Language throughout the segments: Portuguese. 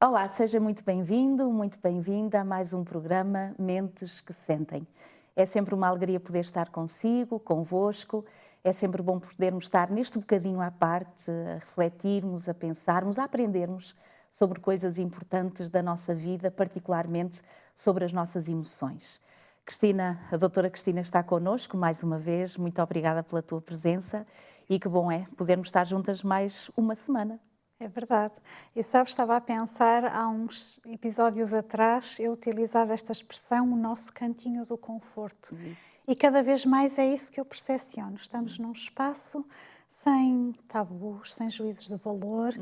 Olá, seja muito bem-vindo, muito bem-vinda a mais um programa Mentes que Sentem. É sempre uma alegria poder estar consigo, convosco, é sempre bom podermos estar neste bocadinho à parte, a refletirmos, a pensarmos, a aprendermos sobre coisas importantes da nossa vida, particularmente sobre as nossas emoções. Cristina, a doutora Cristina está connosco mais uma vez, muito obrigada pela tua presença e que bom é podermos estar juntas mais uma semana. É verdade. E sabes, estava a pensar, há uns episódios atrás, eu utilizava esta expressão, o nosso cantinho do conforto. Isso. E cada vez mais é isso que eu percepciono. Estamos num espaço sem tabus, sem juízos de valor,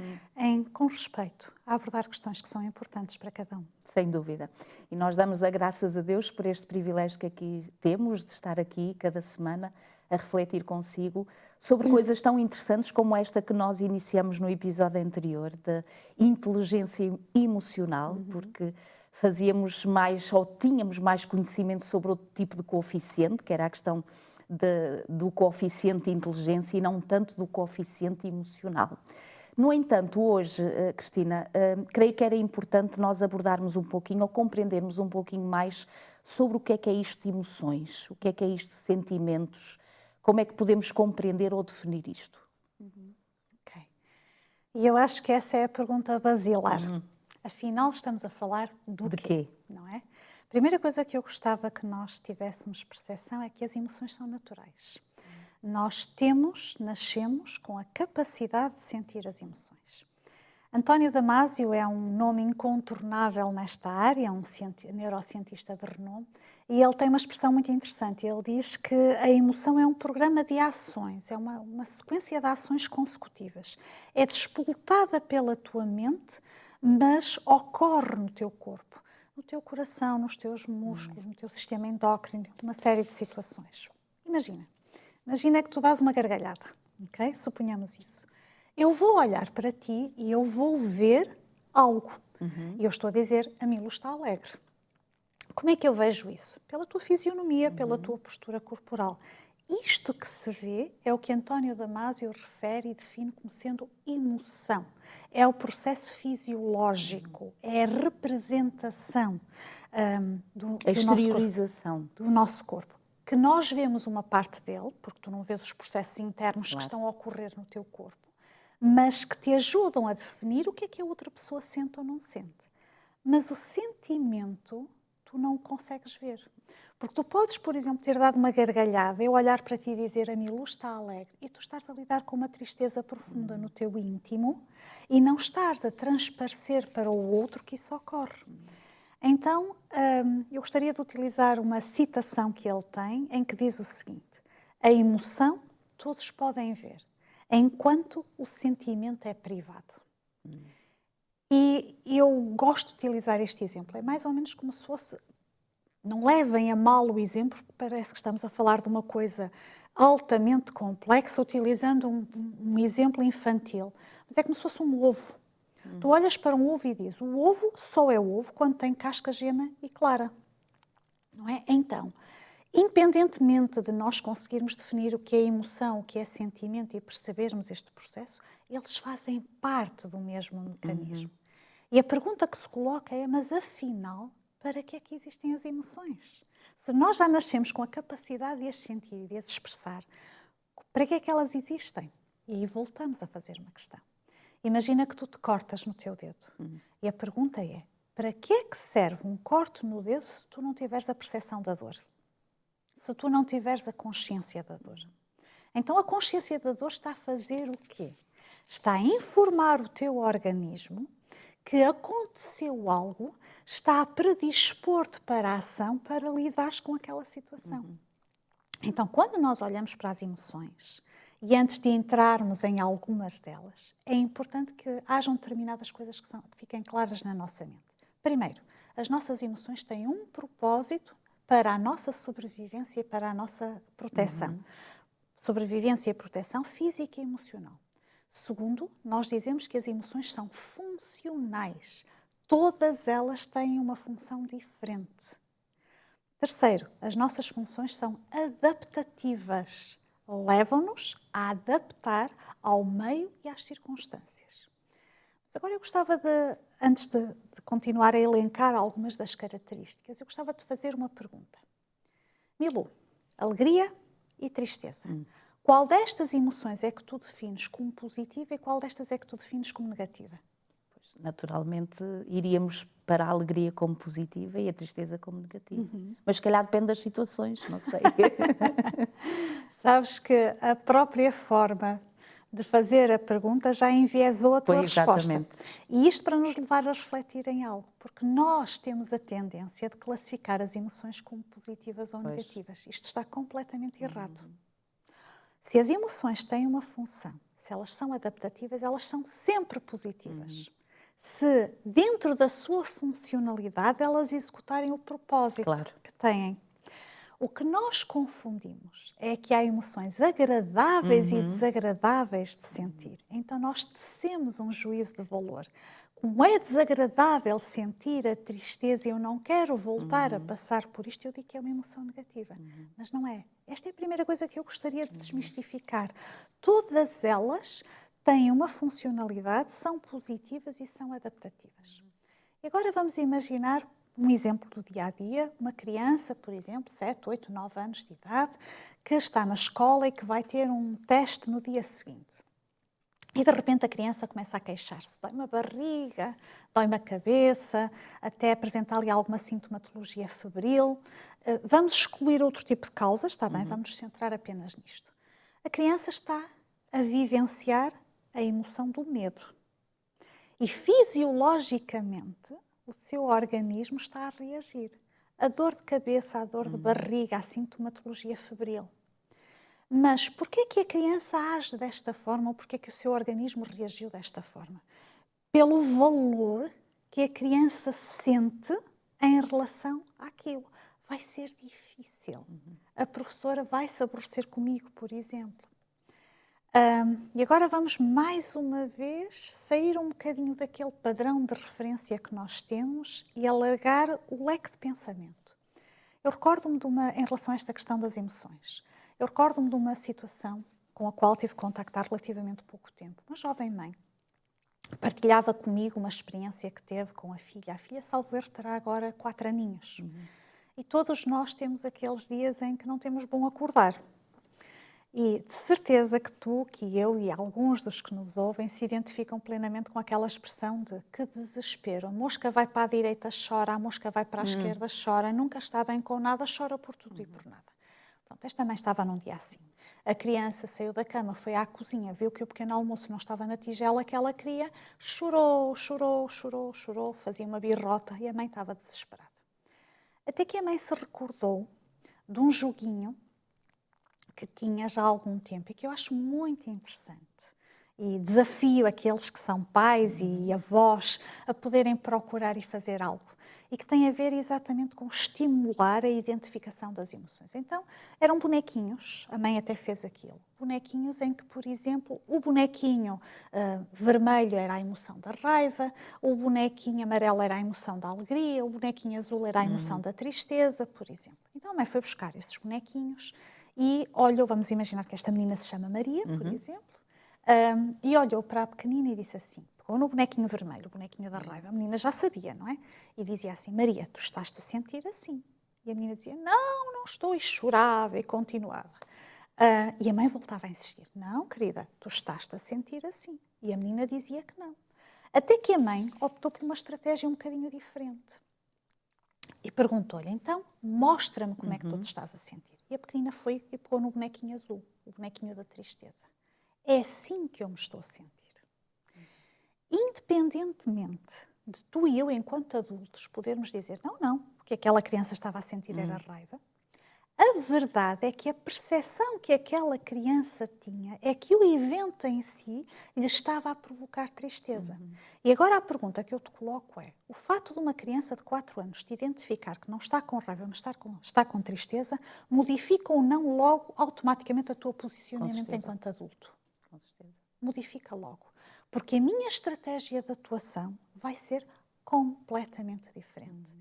com respeito, a abordar questões que são importantes para cada um. Sem dúvida. E nós damos a graças a Deus por este privilégio que aqui temos de estar aqui cada semana a refletir consigo sobre coisas tão interessantes como esta que nós iniciamos no episódio anterior, da inteligência emocional, porque fazíamos mais ou tínhamos mais conhecimento sobre outro tipo de coeficiente, que era a questão do coeficiente de inteligência e não tanto do coeficiente emocional. No entanto, hoje, Cristina, creio que era importante nós abordarmos um pouquinho ou compreendermos um pouquinho mais sobre o que é isto de emoções, o que é isto de sentimentos, como é que podemos compreender ou definir isto. Ok. E eu acho que essa é a pergunta basilar. Afinal, estamos a falar do De quê? quê? Não é? A primeira coisa que eu gostava que nós tivéssemos percepção é que as emoções são naturais. Nascemos com a capacidade de sentir as emoções. António Damasio é um nome incontornável nesta área, é um neurocientista de renome, e ele tem uma expressão muito interessante. Ele diz que a emoção é um programa de ações, é uma sequência de ações consecutivas. É disputada pela tua mente, mas ocorre no teu corpo, no teu coração, nos teus músculos, no teu sistema endócrino, uma série de situações. Imagina que tu dás uma gargalhada, ok? Suponhamos isso. Eu vou olhar para ti e eu vou ver algo. E eu estou a dizer, a Milo está alegre. Como é que eu vejo isso? Pela tua fisionomia, pela tua postura corporal. Isto que se vê é o que António Damasio refere e define como sendo emoção. É o processo fisiológico, é a representação A exteriorização, do nosso corpo. Que nós vemos uma parte dele, porque tu não vês os processos internos que claro. estão a ocorrer no teu corpo, mas que te ajudam a definir o que a outra pessoa sente ou não sente. Mas o sentimento, tu não o consegues ver. Porque tu podes, por exemplo, ter dado uma gargalhada, eu olhar para ti e dizer a Milu está alegre, e tu estás a lidar com uma tristeza profunda no teu íntimo e não estás a transparecer para o outro que isso ocorre. Então, eu gostaria de utilizar uma citação que ele tem, em que diz o seguinte: a emoção todos podem ver, enquanto o sentimento é privado. E eu gosto de utilizar este exemplo. É mais ou menos como se fosse... Não levem a mal o exemplo, porque parece que estamos a falar de uma coisa altamente complexa, utilizando um exemplo infantil. Mas é como se fosse um ovo. Tu olhas para um ovo e dizes, o ovo só é ovo quando tem casca, gema e clara. Não é? Então, independentemente de nós conseguirmos definir o que é emoção, o que é sentimento e percebermos este processo, eles fazem parte do mesmo mecanismo. E a pergunta que se coloca é, mas afinal, para que é que existem as emoções? Se nós já nascemos com a capacidade de as sentir e de as expressar, para que é que elas existem? E aí voltamos a fazer uma questão. Imagina que tu te cortas no teu dedo. E a pergunta é, para que é que serve um corte no dedo se tu não tiveres a percepção da dor? Se tu não tiveres a consciência da dor? Então a consciência da dor está a fazer o quê? Está a informar o teu organismo que aconteceu algo, está a predispor-te para a ação para lidares com aquela situação. Então, quando nós olhamos para as emoções, e antes de entrarmos em algumas delas, é importante que hajam determinadas coisas que fiquem claras na nossa mente. Primeiro, as nossas emoções têm um propósito para a nossa sobrevivência e para a nossa proteção. Sobrevivência e proteção física e emocional. Segundo, nós dizemos que as emoções são funcionais. Todas elas têm uma função diferente. Terceiro, as nossas funções são adaptativas. Levam-nos a adaptar ao meio e às circunstâncias. Mas agora eu gostava de antes de continuar a elencar algumas das características, eu gostava de fazer uma pergunta. Milu, alegria e tristeza. Qual destas emoções é que tu defines como positiva e qual destas é que tu defines como negativa? Pois, naturalmente, iríamos para a alegria como positiva e a tristeza como negativa. Mas se calhar depende das situações, não sei. Sabes que a própria forma de fazer a pergunta já enviesou a tua Pois, resposta. exatamente. E isto para nos levar a refletir em algo, porque nós temos a tendência de classificar as emoções como positivas ou negativas. Isto está completamente errado. Se as emoções têm uma função, se elas são adaptativas, elas são sempre positivas. Se dentro da sua funcionalidade elas executarem o propósito que têm. O que nós confundimos é que há emoções agradáveis e desagradáveis de sentir. Então nós tecemos um juízo de valor. Como é desagradável sentir a tristeza e eu não quero voltar a passar por isto, eu digo que é uma emoção negativa. Mas não é. Esta é a primeira coisa que eu gostaria de desmistificar. Todas elas têm uma funcionalidade, são positivas e são adaptativas. E agora vamos imaginar um exemplo do dia-a-dia, uma criança, por exemplo, 7, 8, 9 anos de idade, que está na escola e que vai ter um teste no dia seguinte. E de repente a criança começa a queixar-se. Dói-me a barriga, dói-me a cabeça, até apresentar ali alguma sintomatologia febril. Vamos excluir outro tipo de causas, está bem? Vamos nos centrar apenas nisto. A criança está a vivenciar a emoção do medo. E fisiologicamente o seu organismo está a reagir. A dor de cabeça, a dor de barriga, a sintomatologia febril. Mas porquê é que a criança age desta forma ou porquê é que o seu organismo reagiu desta forma? Pelo valor que a criança sente em relação àquilo. Vai ser difícil. A professora vai se aborrecer comigo, por exemplo. E agora vamos mais uma vez sair um bocadinho daquele padrão de referência que nós temos e alargar o leque de pensamento. Eu recordo-me em relação a esta questão das emoções, eu recordo-me de uma situação com a qual tive que contactar relativamente pouco tempo. Uma jovem mãe partilhava comigo uma experiência que teve com a filha. A filha, salvo erro, terá agora 4 aninhos. E todos nós temos aqueles dias em que não temos bom acordar. E de certeza que tu, que eu e alguns dos que nos ouvem se identificam plenamente com aquela expressão de que desespero. A mosca vai para a direita, chora, a mosca vai para a esquerda, chora, nunca está bem com nada, chora por tudo e por nada. Pronto, esta mãe estava num dia assim. A criança saiu da cama, foi à cozinha, viu que o pequeno almoço não estava na tigela que ela queria, chorou, chorou, chorou, chorou, fazia uma birrota e a mãe estava desesperada. Até que a mãe se recordou de um joguinho que tinha já há algum tempo e que eu acho muito interessante. E desafio aqueles que são pais e avós a poderem procurar e fazer algo. E que tem a ver exatamente com estimular a identificação das emoções. Então, eram bonequinhos, a mãe até fez aquilo. Bonequinhos em que, por exemplo, o bonequinho vermelho era a emoção da raiva, o bonequinho amarelo era a emoção da alegria, o bonequinho azul era a emoção da tristeza, por exemplo. Então, a mãe foi buscar esses bonequinhos e olhou, vamos imaginar que esta menina se chama Maria, por exemplo, e olhou para a pequenina e disse assim, pegou no bonequinho vermelho, o bonequinho da raiva, a menina já sabia, não é? E dizia assim, Maria, tu estás-te a sentir assim. E a menina dizia, não, não estou, e chorava e continuava. E a mãe voltava a insistir, não, querida, tu estás-te a sentir assim. E a menina dizia que não. Até que a mãe optou por uma estratégia um bocadinho diferente. E perguntou-lhe, então, mostra-me como é que tu te estás a sentir. E a pequenina foi e pegou no bonequinho azul, o bonequinho da tristeza. É assim que eu me estou a sentir. Independentemente de tu e eu, enquanto adultos, podermos dizer, não, porque aquela criança estava a sentir era raiva, a verdade é que a percepção que aquela criança tinha é que o evento em si lhe estava a provocar tristeza. E agora a pergunta que eu te coloco é, o fato de uma criança de 4 anos te identificar que não está com raiva, mas está com tristeza, modifica ou não logo automaticamente o teu posicionamento enquanto adulto? Com certeza. Modifica logo. Porque a minha estratégia de atuação vai ser completamente diferente.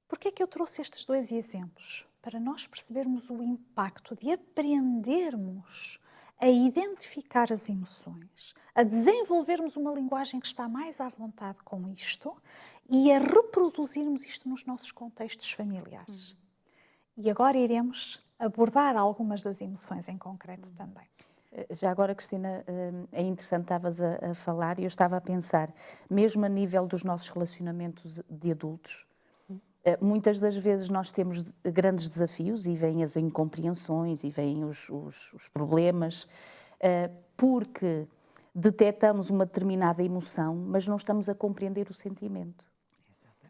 Porquê é que eu trouxe estes 2 exemplos? Para nós percebermos o impacto de aprendermos a identificar as emoções, a desenvolvermos uma linguagem que está mais à vontade com isto e a reproduzirmos isto nos nossos contextos familiares. E agora iremos abordar algumas das emoções em concreto também. Já agora, Cristina, é interessante, estavas a falar e eu estava a pensar, mesmo a nível dos nossos relacionamentos de adultos, muitas das vezes nós temos grandes desafios e vêm as incompreensões e vêm os problemas, porque detectamos uma determinada emoção, mas não estamos a compreender o sentimento.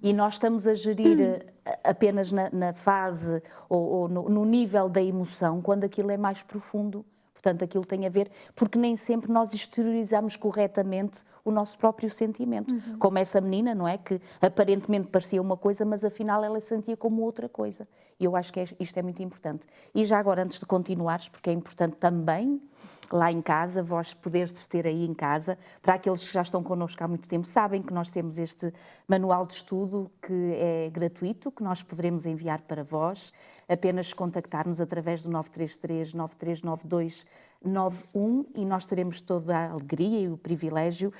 E nós estamos a gerir apenas na fase ou no nível da emoção, quando aquilo é mais profundo. Portanto, aquilo tem a ver, porque nem sempre nós exteriorizamos corretamente o nosso próprio sentimento. Como essa menina, não é? Que aparentemente parecia uma coisa, mas afinal ela sentia como outra coisa. E eu acho que isto é muito importante. E já agora, antes de continuares, porque é importante também, lá em casa, vós poderes ter aí em casa, para aqueles que já estão connosco há muito tempo, sabem que nós temos este manual de estudo que é gratuito, que nós poderemos enviar para vós, apenas contactar-nos através do 933 9392 91 e nós teremos toda a alegria e o privilégio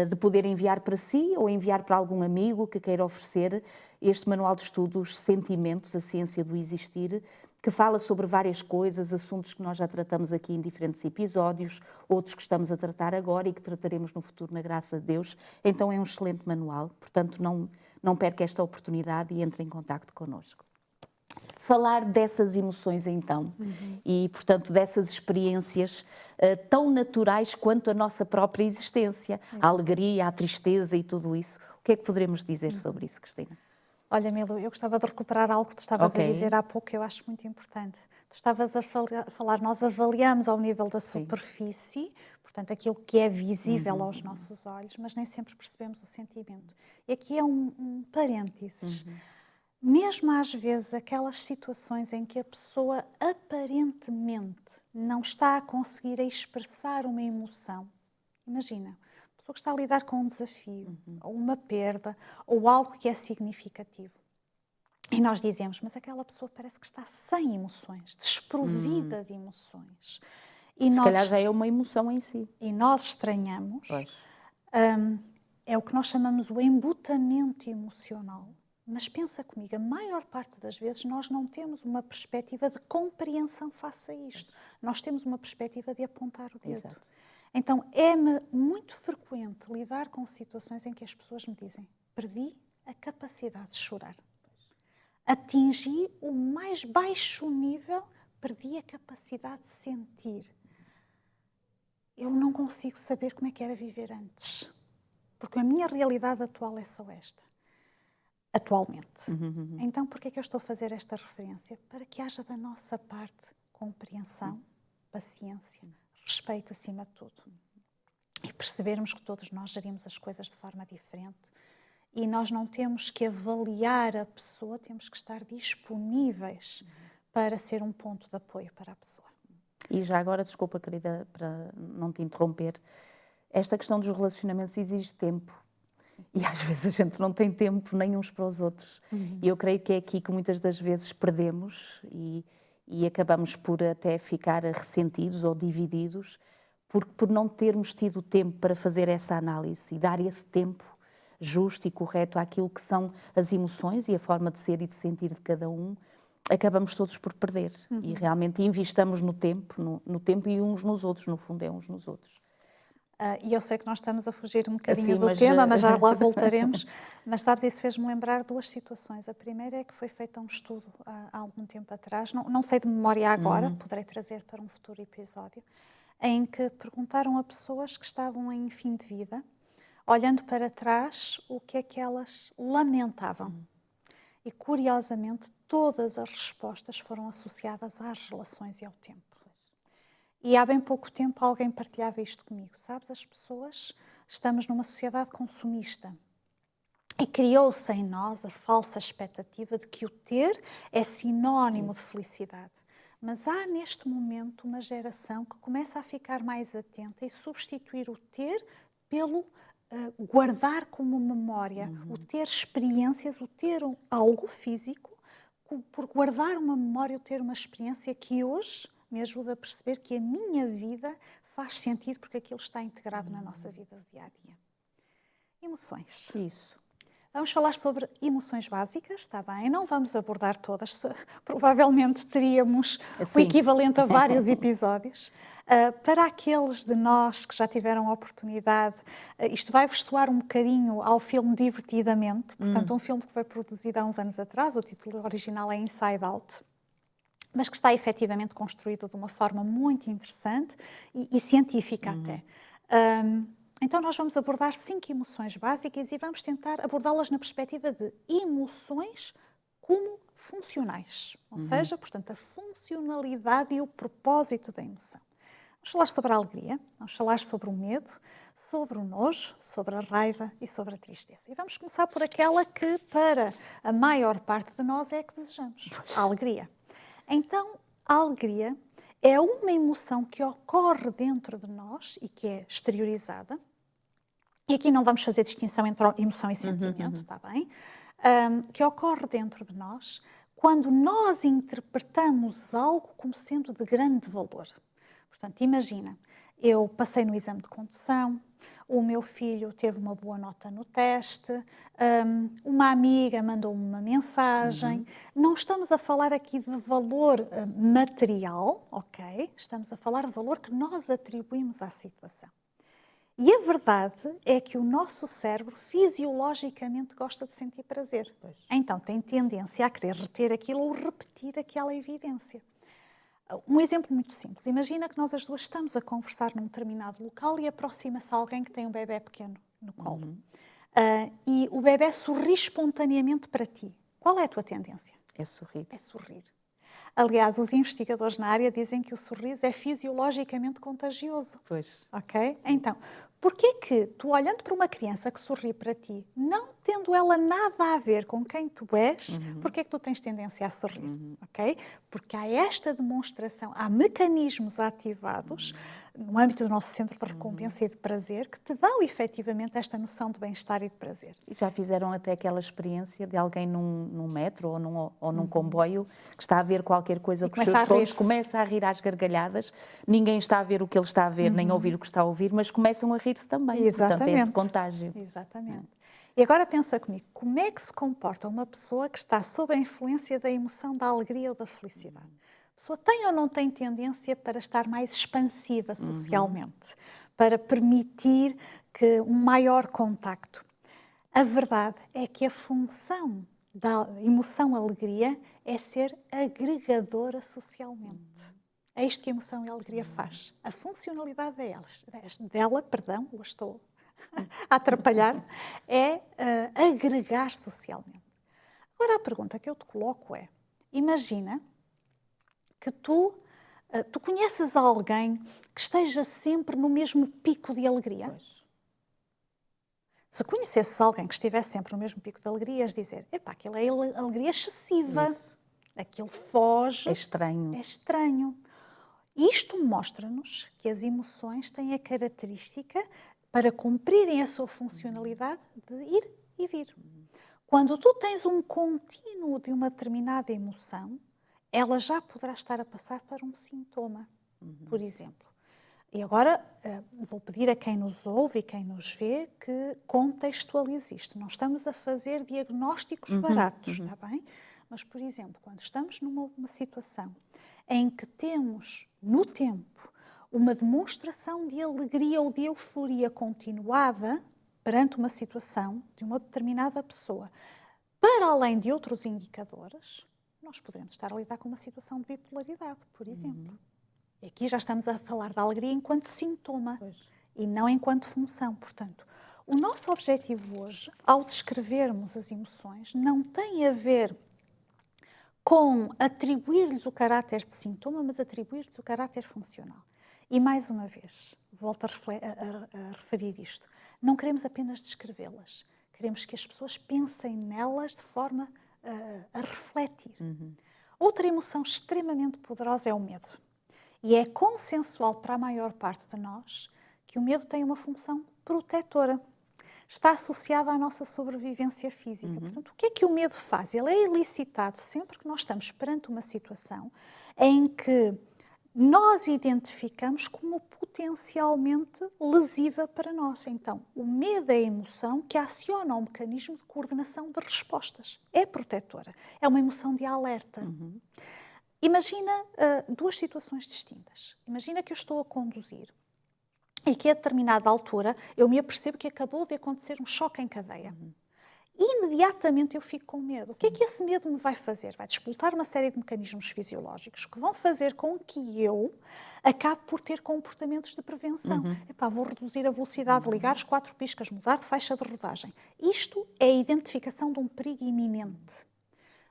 de poder enviar para si ou enviar para algum amigo que queira oferecer este manual de estudos Sentimentos, a ciência do existir, que fala sobre várias coisas, assuntos que nós já tratamos aqui em diferentes episódios, outros que estamos a tratar agora e que trataremos no futuro, na graça de Deus. Então é um excelente manual, portanto não perca esta oportunidade e entre em contacto connosco. Falar dessas emoções então e, portanto, dessas experiências tão naturais quanto a nossa própria existência, a alegria, a tristeza e tudo isso. O que é que poderemos dizer sobre isso, Cristina? Olha, Milu, eu gostava de recuperar algo que tu estavas a dizer há pouco, que eu acho muito importante. Tu estavas a falar, nós avaliamos ao nível da superfície, portanto, aquilo que é visível aos nossos olhos, mas nem sempre percebemos o sentimento. E aqui é um parênteses. Mesmo às vezes aquelas situações em que a pessoa aparentemente não está a conseguir expressar uma emoção. Imagina, a pessoa que está a lidar com um desafio, ou uma perda, ou algo que é significativo. E nós dizemos, mas aquela pessoa parece que está sem emoções, desprovida de emoções. E se calhar já é uma emoção em si. E nós estranhamos. É o que nós chamamos o embutamento emocional. Mas pensa comigo, a maior parte das vezes nós não temos uma perspectiva de compreensão face a isto. Nós temos uma perspectiva de apontar o dedo. Exato. Então, é-me muito frequente lidar com situações em que as pessoas me dizem: perdi a capacidade de chorar. Atingi o mais baixo nível, perdi a capacidade de sentir. Eu não consigo saber como é que era viver antes. Porque a minha realidade atual é só esta. Atualmente. Então, por que é que eu estou a fazer esta referência? Para que haja da nossa parte compreensão, paciência, respeito acima de tudo. E percebermos que todos nós gerimos as coisas de forma diferente e nós não temos que avaliar a pessoa, temos que estar disponíveis para ser um ponto de apoio para a pessoa. E já agora, desculpa, querida, para não te interromper, esta questão dos relacionamentos exige tempo. E às vezes a gente não tem tempo nem uns para os outros. E eu creio que é aqui que muitas das vezes perdemos e acabamos por até ficar ressentidos ou divididos por não termos tido tempo para fazer essa análise e dar esse tempo justo e correto àquilo que são as emoções e a forma de ser e de sentir de cada um. Acabamos todos por perder. E realmente investamos no tempo e uns nos outros, no fundo é uns nos outros. E eu sei que nós estamos a fugir um bocadinho do tema, mas já lá voltaremos. Mas sabes, isso fez-me lembrar duas situações. A primeira é que foi feito um estudo há algum tempo atrás, não sei de memória agora, poderei trazer para um futuro episódio, em que perguntaram a pessoas que estavam em fim de vida, olhando para trás, o que é que elas lamentavam. E, curiosamente, todas as respostas foram associadas às relações e ao tempo. E há bem pouco tempo alguém partilhava isto comigo. Sabes, as pessoas, estamos numa sociedade consumista e criou-se em nós a falsa expectativa de que o ter é sinónimo de felicidade. Mas há neste momento uma geração que começa a ficar mais atenta e substituir o ter pelo guardar como memória, o ter experiências, o ter algo físico, por guardar uma memória, o ter uma experiência que hoje me ajuda a perceber que a minha vida faz sentido porque aquilo está integrado na nossa vida do dia-a-dia. Emoções. Isso. Vamos falar sobre emoções básicas, está bem? Não vamos abordar todas, provavelmente teríamos o equivalente a vários episódios. Para aqueles de nós que já tiveram a oportunidade, isto vai-vos soar um bocadinho ao filme Divertidamente, portanto um filme que foi produzido há uns anos atrás, o título original é Inside Out, mas que está efetivamente construído de uma forma muito interessante e científica até. Então nós vamos abordar 5 emoções básicas e vamos tentar abordá-las na perspectiva de emoções como funcionais, ou seja, portanto, a funcionalidade e o propósito da emoção. Vamos falar sobre a alegria, vamos falar sobre o medo, sobre o nojo, sobre a raiva e sobre a tristeza. E vamos começar por aquela que, para a maior parte de nós, é a que desejamos, a alegria. Então, a alegria é uma emoção que ocorre dentro de nós e que é exteriorizada. E aqui não vamos fazer distinção entre emoção e sentimento, está bem? Que ocorre dentro de nós quando nós interpretamos algo como sendo de grande valor. Portanto, imagina, eu passei no exame de condução, o meu filho teve uma boa nota no teste, uma amiga mandou-me uma mensagem. Não estamos a falar aqui de valor material, ok? Estamos a falar de valor que nós atribuímos à situação. E a verdade é que o nosso cérebro fisiologicamente gosta de sentir prazer. Pois. Então tem tendência a querer reter aquilo ou repetir aquela evidência. Um exemplo muito simples. Imagina que nós as duas estamos a conversar num determinado local e aproxima-se alguém que tem um bebê pequeno no colo. E o bebê sorri espontaneamente para ti. Qual é a tua tendência? É sorrir. É sorrir. Aliás, os investigadores na área dizem que o sorriso é fisiologicamente contagioso. Pois. Ok? Sim. Então, porquê que tu, olhando para uma criança que sorri para ti, não tendo ela nada a ver com quem tu és, porquê que tu tens tendência a sorrir? Ok? Porque há esta demonstração, há mecanismos ativados no âmbito do nosso centro de recompensa e de prazer que te dão efetivamente esta noção de bem-estar e de prazer. E já fizeram até aquela experiência de alguém num metro ou num comboio que está a ver qualquer coisa com os seus fones, começa a rir às gargalhadas, ninguém está a ver o que ele está a ver, nem a ouvir o que está a ouvir, mas começam a rir-se também. Exatamente. Portanto, é esse contágio. Exatamente. E agora pensa comigo, como é que se comporta uma pessoa que está sob a influência da emoção da alegria ou da felicidade? A pessoa tem ou não tem tendência para estar mais expansiva socialmente, para permitir que um maior contacto? A verdade é que a função da emoção alegria é ser agregadora socialmente. É isto que a emoção e a alegria faz. A funcionalidade dela, eu estou a atrapalhar, é agregar socialmente. Agora a pergunta que eu te coloco é, imagina que tu conheces alguém que esteja sempre no mesmo pico de alegria? Pois. Se conhecesses alguém que estivesse sempre no mesmo pico de alegria, ias dizer, epá, aquilo é alegria excessiva, aquilo foge. É estranho. É estranho. Isto mostra-nos que as emoções têm a característica, para cumprirem a sua funcionalidade, de ir e vir. Quando tu tens um contínuo de uma determinada emoção, ela já poderá estar a passar para um sintoma, por exemplo. E agora vou pedir a quem nos ouve e quem nos vê que contextualize isto. Não estamos a fazer diagnósticos baratos, está bem? Mas, por exemplo, quando estamos numa situação em que temos, no tempo, uma demonstração de alegria ou de euforia continuada perante uma situação de uma determinada pessoa, para além de outros indicadores, nós poderemos estar a lidar com uma situação de bipolaridade, por exemplo. E aqui já estamos a falar da alegria enquanto sintoma e não enquanto função. Portanto, o nosso objetivo hoje, ao descrevermos as emoções, não tem a ver com atribuir-lhes o caráter de sintoma, mas atribuir-lhes o caráter funcional. E, mais uma vez, volto a referir isto, não queremos apenas descrevê-las, queremos que as pessoas pensem nelas de forma a refletir. Outra emoção extremamente poderosa é o medo. E é consensual para a maior parte de nós que o medo tem uma função protetora. Está associado à nossa sobrevivência física. Portanto, o que é que o medo faz? Ele é elicitado sempre que nós estamos perante uma situação em que nós identificamos como potencialmente lesiva para nós. Então, o medo é a emoção que aciona um mecanismo de coordenação de respostas. É protetora, é uma emoção de alerta. Imagina duas situações distintas. Imagina que eu estou a conduzir e que a determinada altura eu me apercebo que acabou de acontecer um choque em cadeia. Imediatamente eu fico com medo. O que é que esse medo me vai fazer? Vai despoltar uma série de mecanismos fisiológicos que vão fazer com que eu acabe por ter comportamentos de prevenção. Epá, vou reduzir a velocidade, ligar os 4 piscas, mudar de faixa de rodagem. Isto é a identificação de um perigo iminente.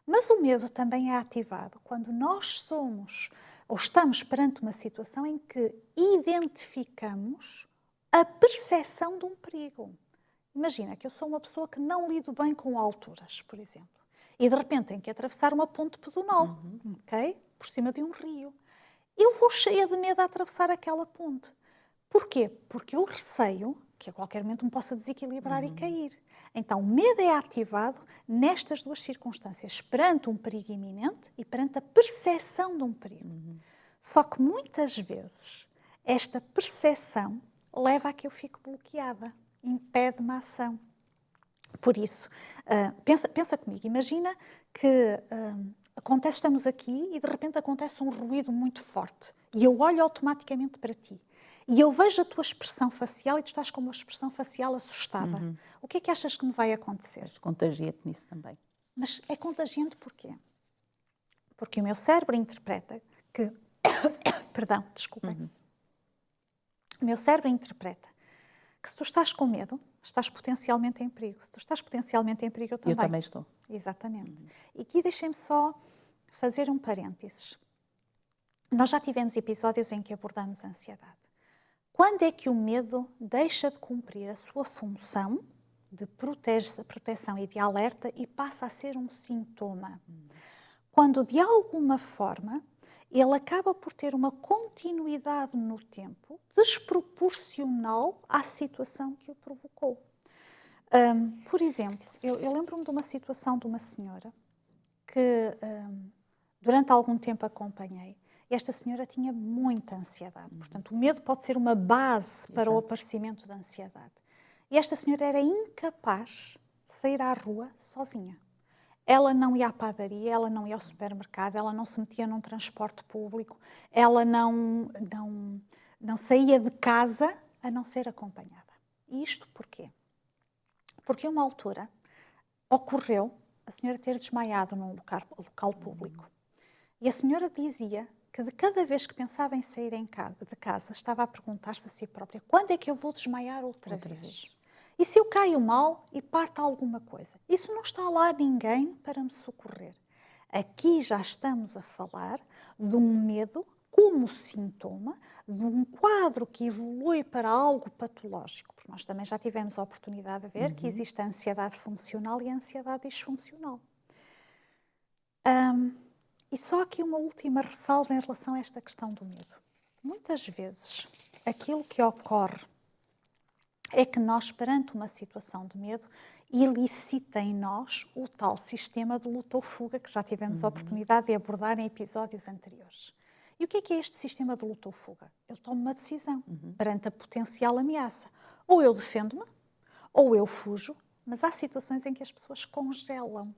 Mas o medo também é ativado quando nós somos ou estamos perante uma situação em que identificamos a percepção de um perigo. Imagina que eu sou uma pessoa que não lido bem com alturas, por exemplo, e de repente tenho que atravessar uma ponte pedonal, ok? Por cima de um rio. Eu vou cheia de medo a atravessar aquela ponte. Porquê? Porque eu receio que a qualquer momento me possa desequilibrar e cair. Então, o medo é ativado nestas duas circunstâncias, perante um perigo iminente e perante a percepção de um perigo. Só que muitas vezes esta percepção leva a que eu fique bloqueada, impede-me a ação. Por isso, pensa comigo, imagina que estamos aqui e de repente acontece um ruído muito forte e eu olho automaticamente para ti. E eu vejo a tua expressão facial e tu estás com uma expressão facial assustada. O que é que achas que me vai acontecer? Mas contagia-te nisso também. Mas é contagiante porquê? Porque o meu cérebro interpreta que... Perdão, desculpem. O meu cérebro interpreta que se tu estás com medo, estás potencialmente em perigo. Se tu estás potencialmente em perigo, eu também. Eu também estou. Exatamente. E aqui deixem-me só fazer um parênteses. Nós já tivemos episódios em que abordamos a ansiedade. Quando é que o medo deixa de cumprir a sua função de proteção e de alerta e passa a ser um sintoma? Quando, de alguma forma, ele acaba por ter uma continuidade no tempo desproporcional à situação que o provocou. Por exemplo, eu lembro-me de uma situação de uma senhora que durante algum tempo acompanhei. Esta senhora tinha muita ansiedade. Portanto, o medo pode ser uma base para o aparecimento da ansiedade. E esta senhora era incapaz de sair à rua sozinha. Ela não ia à padaria, ela não ia ao supermercado, ela não se metia num transporte público, ela não saía de casa a não ser acompanhada. E isto porquê? Porque a uma altura ocorreu a senhora ter desmaiado num local público. E a senhora dizia que de cada vez que pensava em sair de casa, estava a perguntar-se a si própria: quando é que eu vou desmaiar outra vez? E se eu caio mal e parto alguma coisa? Isso não está lá ninguém para me socorrer. Aqui já estamos a falar de um medo como sintoma de um quadro que evolui para algo patológico. Porque nós também já tivemos a oportunidade de ver que existe a ansiedade funcional e a ansiedade disfuncional. E só aqui uma última ressalva em relação a esta questão do medo. Muitas vezes, aquilo que ocorre é que nós, perante uma situação de medo, ilicita em nós o tal sistema de luta ou fuga que já tivemos a oportunidade de abordar em episódios anteriores. E o que é este sistema de luta ou fuga? Eu tomo uma decisão perante a potencial ameaça. Ou eu defendo-me, ou eu fujo, mas há situações em que as pessoas congelam.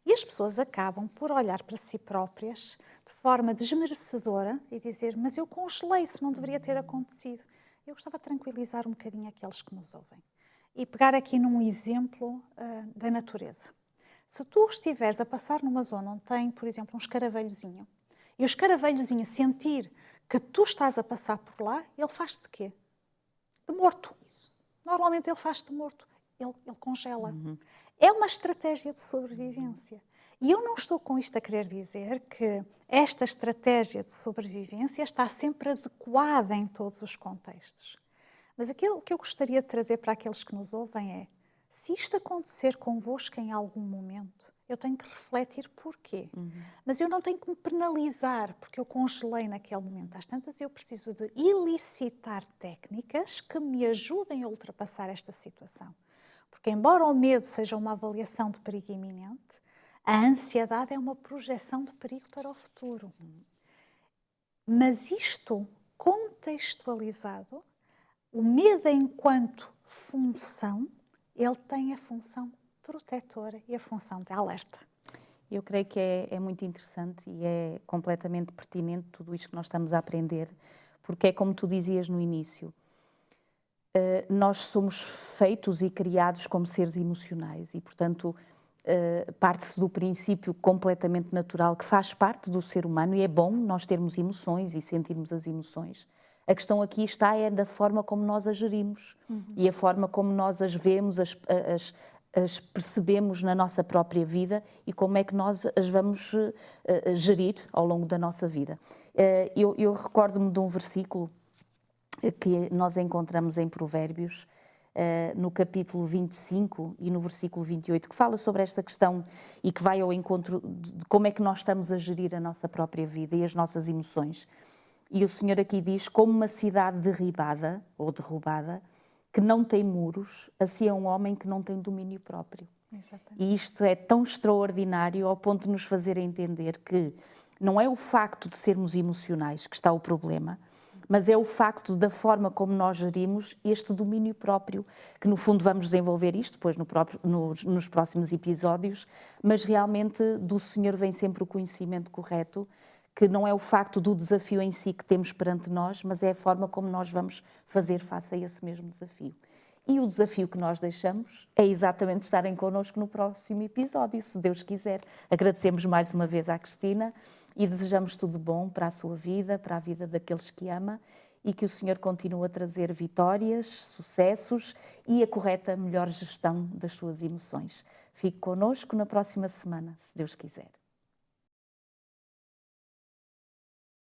E as pessoas acabam por olhar para si próprias de forma desmerecedora e dizer: mas eu congelei, isso não deveria ter acontecido. Eu gostava de tranquilizar um bocadinho aqueles que nos ouvem e pegar aqui num exemplo da natureza. Se tu estiveres a passar numa zona onde tem, por exemplo, um escaravelhozinho, e o escaravelhozinho sentir que tu estás a passar por lá, ele faz-te de quê? De morto. Normalmente ele faz-te de morto. Ele congela. É uma estratégia de sobrevivência. E eu não estou com isto a querer dizer que esta estratégia de sobrevivência está sempre adequada em todos os contextos. Mas aquilo que eu gostaria de trazer para aqueles que nos ouvem é: se isto acontecer convosco em algum momento, eu tenho que refletir porquê. Mas eu não tenho que me penalizar porque eu congelei naquele momento. Às tantas eu preciso de elicitar técnicas que me ajudem a ultrapassar esta situação. Porque embora o medo seja uma avaliação de perigo iminente, a ansiedade é uma projeção de perigo para o futuro. Mas isto contextualizado, o medo enquanto função, ele tem a função protetora e a função de alerta. Eu creio que é muito interessante e é completamente pertinente tudo isto que nós estamos a aprender, porque é como tu dizias no início, nós somos feitos e criados como seres emocionais e, portanto, parte-se do princípio completamente natural que faz parte do ser humano e é bom nós termos emoções e sentirmos as emoções. A questão aqui está é da forma como nós as gerimos e a forma como nós as vemos, as percebemos na nossa própria vida e como é que nós as vamos gerir ao longo da nossa vida. Eu recordo-me de um versículo que nós encontramos em Provérbios, no capítulo 25 e no versículo 28, que fala sobre esta questão e que vai ao encontro de como é que nós estamos a gerir a nossa própria vida e as nossas emoções. E o Senhor aqui diz, como uma cidade derribada ou derrubada, que não tem muros, assim é um homem que não tem domínio próprio. Exatamente. E isto é tão extraordinário ao ponto de nos fazer entender que não é o facto de sermos emocionais que está o problema, mas é o facto da forma como nós gerimos este domínio próprio, que no fundo vamos desenvolver isto depois nos próximos episódios, mas realmente do Senhor vem sempre o conhecimento correto, que não é o facto do desafio em si que temos perante nós, mas é a forma como nós vamos fazer face a esse mesmo desafio. E o desafio que nós deixamos é exatamente estarem connosco no próximo episódio, se Deus quiser. Agradecemos mais uma vez à Cristina e desejamos tudo bom para a sua vida, para a vida daqueles que ama e que o Senhor continue a trazer vitórias, sucessos e a correta, melhor gestão das suas emoções. Fique connosco na próxima semana, se Deus quiser.